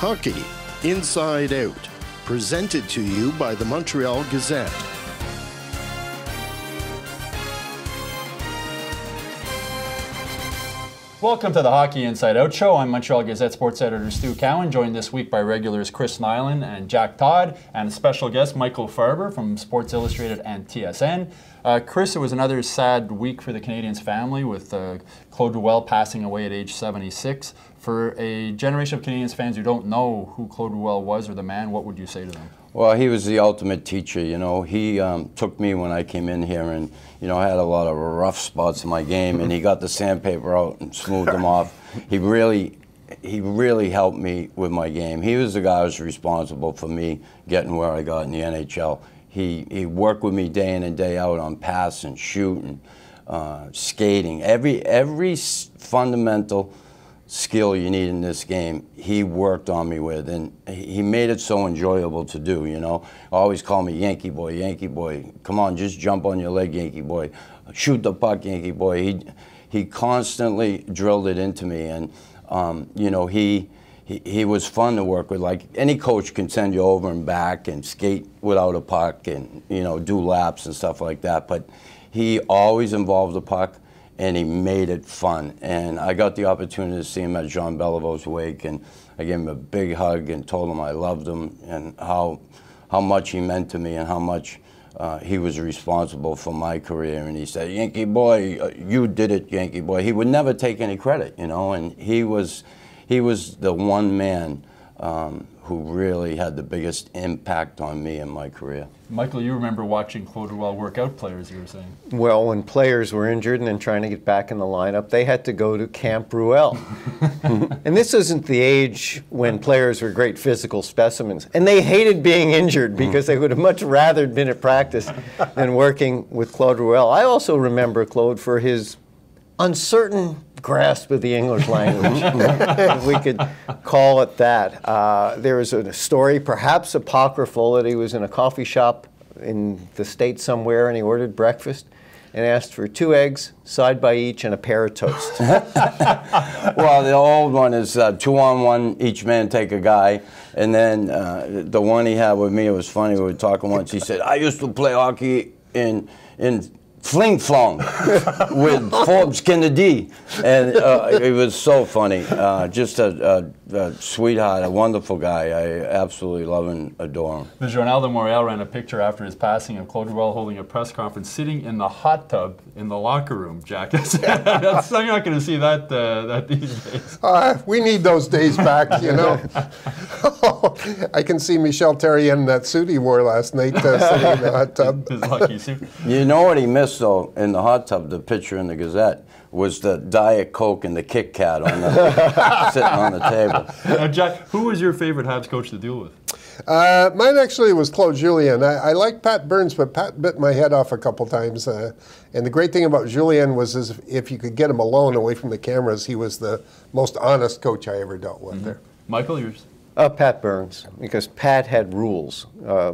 Hockey Inside Out, presented to you by the Montreal Gazette. Welcome to the Hockey Inside Out Show. I'm Montreal Gazette sports editor Stu Cowan, joined this week by regulars Chris Nyland and Jack Todd, and a special guest, Michael Farber from Sports Illustrated and TSN. Chris, it was another sad week for the Canadiens family with Claude Ruel passing away at age 76. For a generation of Canadiens fans who don't know who Claude Ruel was or the man, what would you say to them? Well, he was the ultimate teacher, you know. He took me when I came in here and, you know, I had a lot of rough spots in my game, and he got the sandpaper out and smoothed them off. He really helped me with my game. He was the guy who was responsible for me getting where I got in the NHL. He worked with me day in and day out on pass and shoot and skating. Every fundamental skill you need in this game, he worked on me with, and he made it so enjoyable to do, you know. Always call me Yankee boy, Yankee boy. Come on, just jump on your leg, Yankee boy. Shoot the puck, Yankee boy. He constantly drilled it into me, and you know, he was fun to work with. Like, any coach can send you over and back and skate without a puck and, you know, do laps and stuff like that, but he always involved the puck, and he made it fun. And I got the opportunity to see him at Jean Beliveau's wake, and I gave him a big hug and told him I loved him and how much he meant to me and how much he was responsible for my career. And he said, "Yankee boy, you did it, Yankee boy." He would never take any credit, you know, and he was the one man who really had the biggest impact on me in my career. Michael, you remember watching Claude Ruel work out players, you were saying. Well, when players were injured and then trying to get back in the lineup, they had to go to Camp Ruel. And this isn't the age when players were great physical specimens. And they hated being injured because they would have much rather been at practice than working with Claude Ruel. I also remember Claude for his uncertain grasp of the English language, if we could call it that. There was a story, perhaps apocryphal, that he was in a coffee shop in the States somewhere and he ordered breakfast and asked for 2 eggs, side by each, and a pair of toast. Well, the old one is 2-on-1, each man take a guy. And then the one he had with me, it was funny, we were talking once, he said, "I used to play hockey in Fling Flong with Forbes Kennedy," and it was so funny. Just a sweetheart, a wonderful guy. I absolutely love and adore him. The Journal de Montréal ran a picture after his passing of Claude Ruel holding a press conference, sitting in the hot tub in the locker room. Jack, you're not going to see that these days. We need those days back, you know. I can see Michel Therrien in that suit he wore last night sitting in the hot tub. His lucky suit. You know what he missed, though, in the hot tub, the picture in the Gazette, was the Diet Coke and the Kit Kat on the, sitting on the table. Jack, who was your favorite Habs coach to deal with? Mine actually was Claude Julien. I like Pat Burns, but Pat bit my head off a couple times. And the great thing about Julien was if you could get him alone away from the cameras, he was the most honest coach I ever dealt with there. Michael, yours? Pat Burns, because Pat had rules.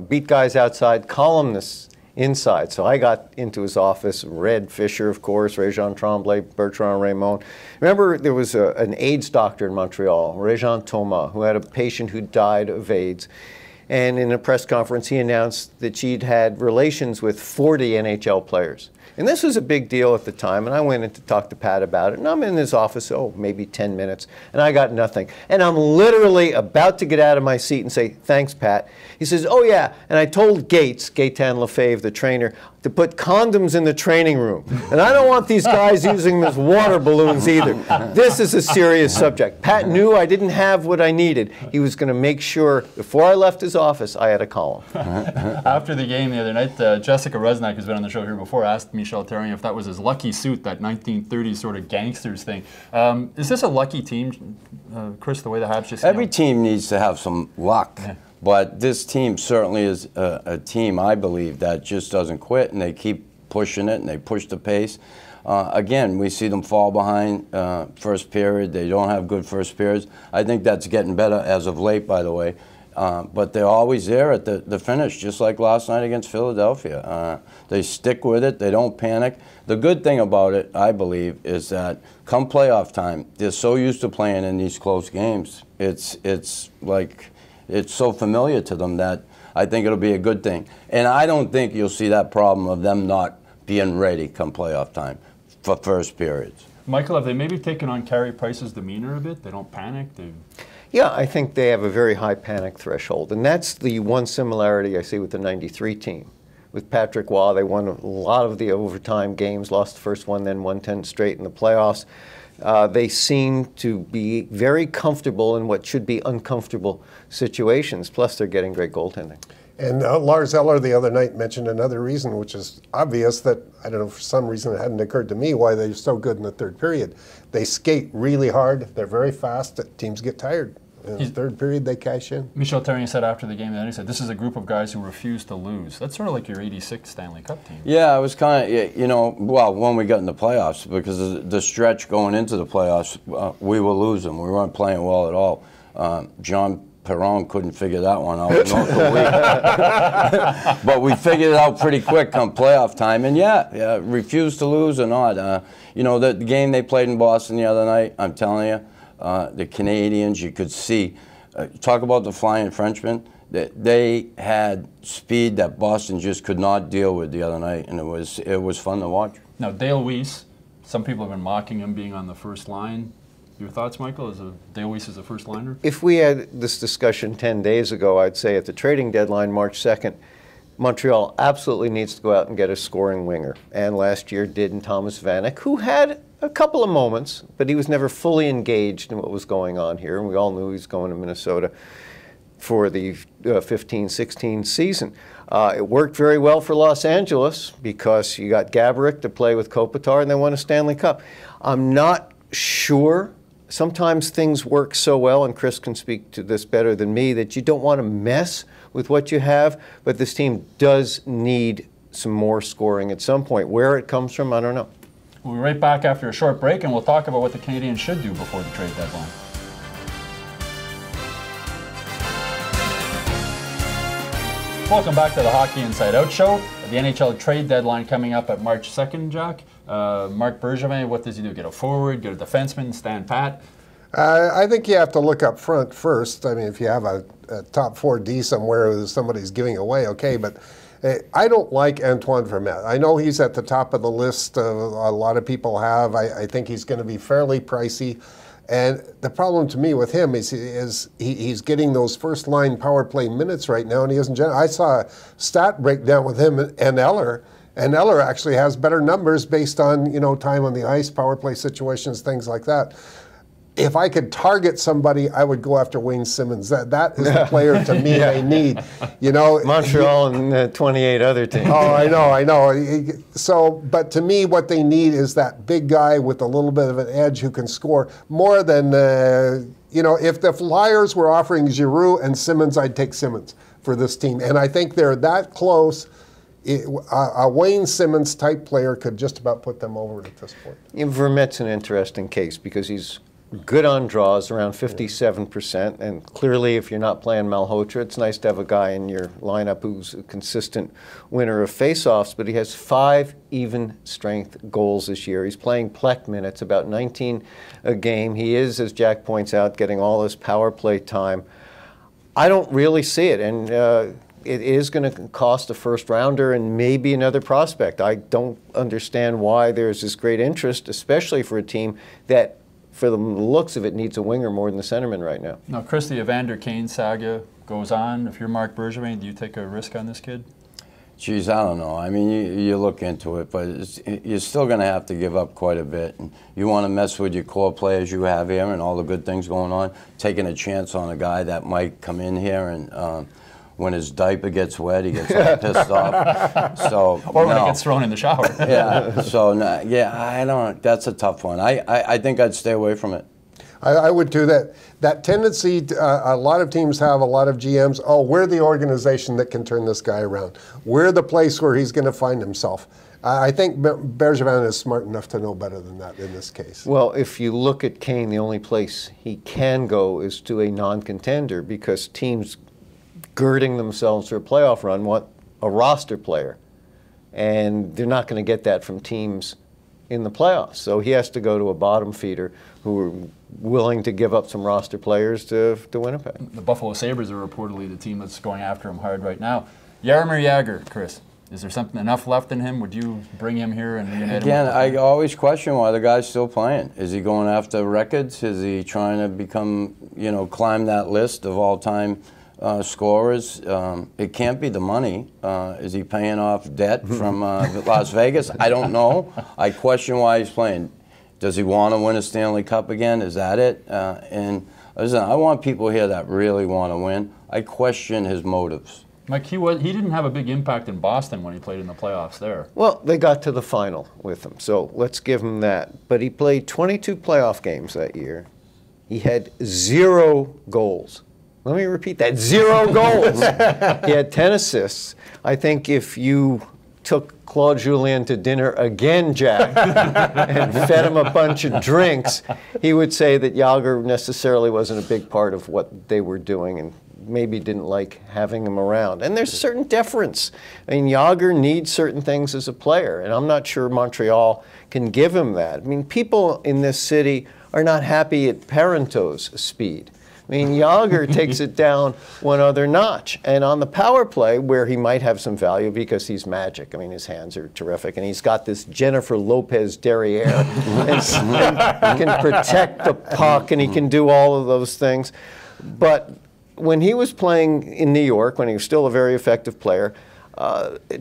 Beat guys outside, columnists inside. So I got into his office, Red Fisher, of course, Réjean Tremblay, Bertrand Raymond. Remember, there was an AIDS doctor in Montreal, Réjean Thomas, who had a patient who died of AIDS. And in a press conference, he announced that she'd had relations with 40 NHL players. And this was a big deal at the time, and I went in to talk to Pat about it, and I'm in his office, maybe 10 minutes, and I got nothing. And I'm literally about to get out of my seat and say, "Thanks, Pat." He says, "Oh, yeah," and I told Gaetan Lefebvre, the trainer, to put condoms in the training room. And I don't want these guys using them as water balloons either. This is a serious subject. Pat knew I didn't have what I needed. He was going to make sure, before I left his office, I had a column. After the game the other night, Jessica Rusnak, who's been on the show here before, asked Michel Therrien if that was his lucky suit, that 1930s sort of gangsters thing. Is this a lucky team, Chris, the way the Habs just... Every team needs to have some luck. Yeah. But this team certainly is a team, I believe, that just doesn't quit, and they keep pushing it, and they push the pace. Again, we see them fall behind first period. They don't have good first periods. I think that's getting better as of late, by the way. But they're always there at the finish, just like last night against Philadelphia. They stick with it. They don't panic. The good thing about it, I believe, is that come playoff time, they're so used to playing in these close games. It's like it's so familiar to them that I think it'll be a good thing. And I don't think you'll see that problem of them not being ready come playoff time for first periods. Michael, have they maybe taken on Carey Price's demeanor a bit? They don't panic? Yeah, I think they have a very high panic threshold, and that's the one similarity I see with the '93 team. With Patrick Waugh, they won a lot of the overtime games, lost the first one, then won 10 straight in the playoffs. They seem to be very comfortable in what should be uncomfortable situations, plus they're getting great goaltending. And Lars Eller the other night mentioned another reason, which is obvious that, I don't know, for some reason it hadn't occurred to me why they're so good in the third period. They skate really hard. They're very fast. Teams get tired. In the third period, they cash in. Michel Therrien said after the game, he said, this is a group of guys who refuse to lose. That's sort of like your '86 Stanley Cup team. Yeah, I was kind of, you know, well, when we got in the playoffs, because the stretch going into the playoffs, we were losing. We weren't playing well at all. John Perron couldn't figure that one out most of the week. But we figured it out pretty quick come playoff time. And yeah, refuse to lose or not. You know, the game they played in Boston the other night, I'm telling you, the Canadiens, you could see, talk about the Flying Frenchmen, they had speed that Boston just could not deal with the other night, and it was fun to watch. Now, Dale Weiss, some people have been mocking him being on the first line. Your thoughts, Michael, Dale Weiss is a first liner? If we had this discussion 10 days ago, I'd say at the trading deadline, March 2nd, Montreal absolutely needs to go out and get a scoring winger. And last year did in Thomas Vanek, who had a couple of moments, but he was never fully engaged in what was going on here. And we all knew he was going to Minnesota for the 15-16 season. It worked very well for Los Angeles because you got Gaborik to play with Kopitar and they won a Stanley Cup. I'm not sure. Sometimes things work so well, and Chris can speak to this better than me, that you don't want to mess with what you have, but this team does need some more scoring at some point. Where it comes from, I don't know. We'll be right back after a short break, and we'll talk about what the Canadiens should do before the trade deadline. Welcome back to the Hockey Inside Out Show. The NHL trade deadline coming up at March 2nd, Jack. Marc Bergevin, what does he do? Get a forward, get a defenseman, stand pat? I think you have to look up front first. I mean, if you have a top 4D somewhere somebody's giving away, okay, but I don't like Antoine Vermette. I know he's at the top of the list, a lot of people have. I think he's going to be fairly pricey. And the problem to me with him is he's getting those first-line power play minutes right now, and he isn't. I saw a stat breakdown with him and Eller, and Eller actually has better numbers based on, you know, time on the ice, power play situations, things like that. If I could target somebody, I would go after Wayne Simmons. That is the player to me they need. You know, Montreal and 28 other teams. Oh, I know. So, but to me, what they need is that big guy with a little bit of an edge who can score more than, you know, if the Flyers were offering Giroux and Simmons, I'd take Simmons for this team. And I think they're that close. A Wayne Simmons type player could just about put them over at this point. Vermette's an interesting case because he's good on draws, around 57%, and clearly if you're not playing Malhotra, it's nice to have a guy in your lineup who's a consistent winner of faceoffs, but he has 5 even strength goals this year. He's playing Plek minutes, about 19 a game. He is, as Jack points out, getting all this power play time. I don't really see it, and it is going to cost a first rounder and maybe another prospect. I don't understand why there's this great interest, especially for a team that, for the looks of it, needs a winger more than the centerman right now. Now, Chris, the Evander Kane saga goes on. If you're Marc Bergevin, do you take a risk on this kid? Geez, I don't know. I mean, you look into it, but you're still going to have to give up quite a bit. And you want to mess with your core players you have here and all the good things going on, taking a chance on a guy that might come in here and when his diaper gets wet, he gets all pissed off. So, or when it gets thrown in the shower. Yeah. So, no, yeah, I don't. That's a tough one. I think I'd stay away from it. I would do that. That tendency, a lot of teams have, a lot of GMs, oh, we're the organization that can turn this guy around. We're the place where he's going to find himself. I think Bergevin is smart enough to know better than that in this case. Well, if you look at Kane, the only place he can go is to a non-contender because teams girding themselves for a playoff run want a roster player. And they're not going to get that from teams in the playoffs. So he has to go to a bottom feeder who are willing to give up some roster players to Winnipeg. The Buffalo Sabres are reportedly the team that's going after him hard right now. Jaromir Jagr, Chris, is there something enough left in him? Would you bring him here and reunite him? Again, I always question why the guy's still playing. Is he going after records? Is he trying to become, climb that list of all-time scorers? It can't be the money. Is he paying off debt from Las Vegas? I don't know. I question why he's playing. Does he want to win a Stanley Cup again? Is that it? And listen, I want people here that really want to win. I question his motives. Mike, he didn't have a big impact in Boston when he played in the playoffs there. Well, they got to the final with him, so let's give him that. But he played 22 playoff games that year. He had 0 goals. Let me repeat that, 0 goals. He had 10 assists. I think if you took Claude Julien to dinner again, Jack, and fed him a bunch of drinks, he would say that Jagr necessarily wasn't a big part of what they were doing and maybe didn't like having him around. And there's a certain deference. I mean, Jagr needs certain things as a player, and I'm not sure Montreal can give him that. I mean, people in this city are not happy at Parenteau's speed. I mean, Jagr takes it down one other notch. And on the power play, where he might have some value because he's magic. I mean, his hands are terrific. And he's got this Jennifer Lopez derriere. and he can protect the puck, and he can do all of those things. But when he was playing in New York, when he was still a very effective player,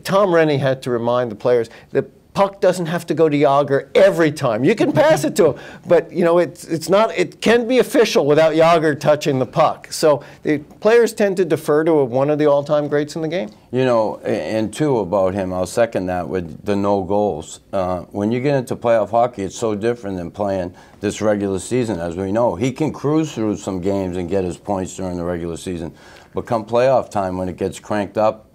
Tom Rennie had to remind the players that puck doesn't have to go to Jagr every time. You can pass it to him, but it's not. It can be official without Jagr touching the puck. So the players tend to defer to one of the all-time greats in the game. And two about him, I'll second that with the no goals. When you get into playoff hockey, it's so different than playing this regular season, as we know. He can cruise through some games and get his points during the regular season, but come playoff time, when it gets cranked up,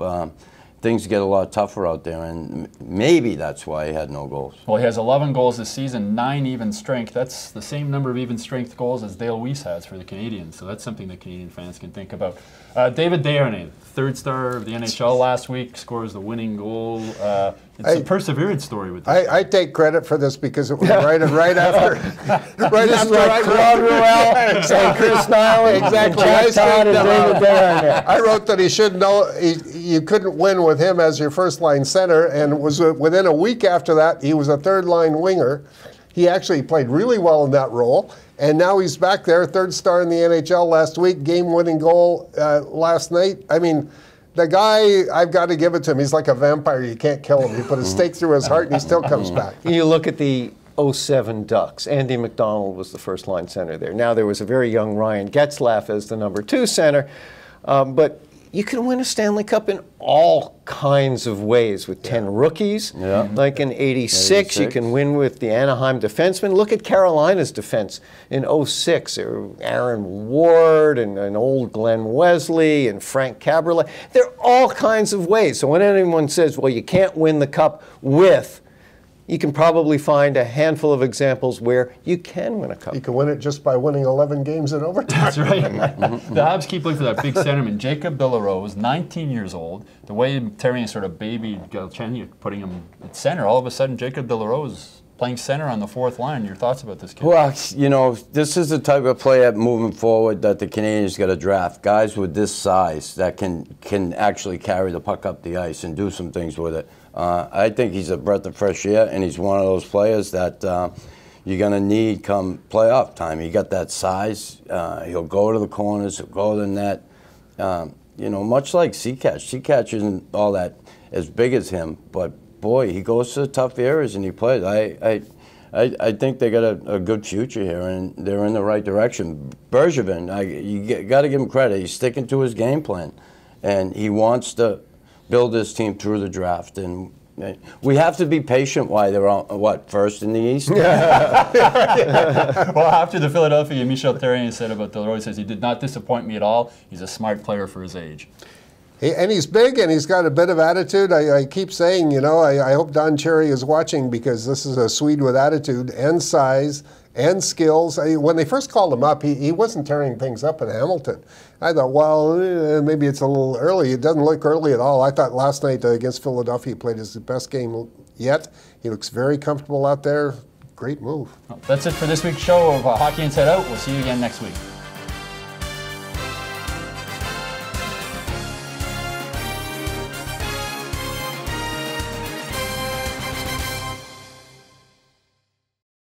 things get a lot tougher out there, and maybe that's why he had no goals. Well, he has 11 goals this season, 9 even strength. That's the same number of even strength goals as Dale Weiss has for the Canadiens, so that's something that Canadian fans can think about. David Desharnais, third star of the NHL last week, scores the winning goal. It's a perseverance story with this. I take credit for this because it was right after Claude Ruel and Chris Nilan. Exactly. I wrote that he should know you couldn't win with him as your first line center, and was within a week after that he was a third line winger. He actually played really well in that role, and now he's back there, third star in the NHL last week, game-winning goal last night. I mean, the guy, I've got to give it to him. He's like a vampire. You can't kill him. You put a stake through his heart, and he still comes back. You look at the 07 Ducks. Andy McDonald was the first-line center there. Now there was a very young Ryan Getzlaf as the number 2 center, but you can win a Stanley Cup in all kinds of ways with 10 rookies. Yeah. Like in 86, you can win with the Anaheim defensemen. Look at Carolina's defense in 06. Aaron Ward and old Glenn Wesley and Frank Cabriolet. There are all kinds of ways. So when anyone says, well, you can't win the Cup with, you can probably find a handful of examples where you can win a cup. You can win it just by winning 11 games in overtime. That's right. The Habs keep looking for that big centerman. Jacob Delarose, 19 years old. The way Therrien sort of babied Galchenyuk, putting him at center, all of a sudden Jacob Delarose playing center on the 4th line. Your thoughts about this kid? Well, this is the type of player moving forward that the Canadiens got to draft. Guys with this size that can actually carry the puck up the ice and do some things with it. I think he's a breath of fresh air, and he's one of those players that you're going to need come playoff time. He got that size. He'll go to the corners. He'll go to the net. Much like Seacatch. Seacatch isn't all that as big as him, but boy, he goes to the tough areas and he plays. I think they got a good future here, and they're in the right direction. Bergevin, you got to give him credit. He's sticking to his game plan, and he wants to build this team through the draft. And we have to be patient while they're on, first in the East? Well, after the Philadelphia game, Michel Therrien said about Delarose, says he did not disappoint me at all. He's a smart player for his age. And he's big, and he's got a bit of attitude. I keep saying, I hope Don Cherry is watching, because this is a Swede with attitude and size and skills. When they first called him up, he wasn't tearing things up in Hamilton. I thought, well, maybe it's a little early. It doesn't look early at all. I thought last night against Philadelphia he played his best game yet. He looks very comfortable out there. Great move. That's it for this week's show of Hockey Inside Out. We'll see you again next week.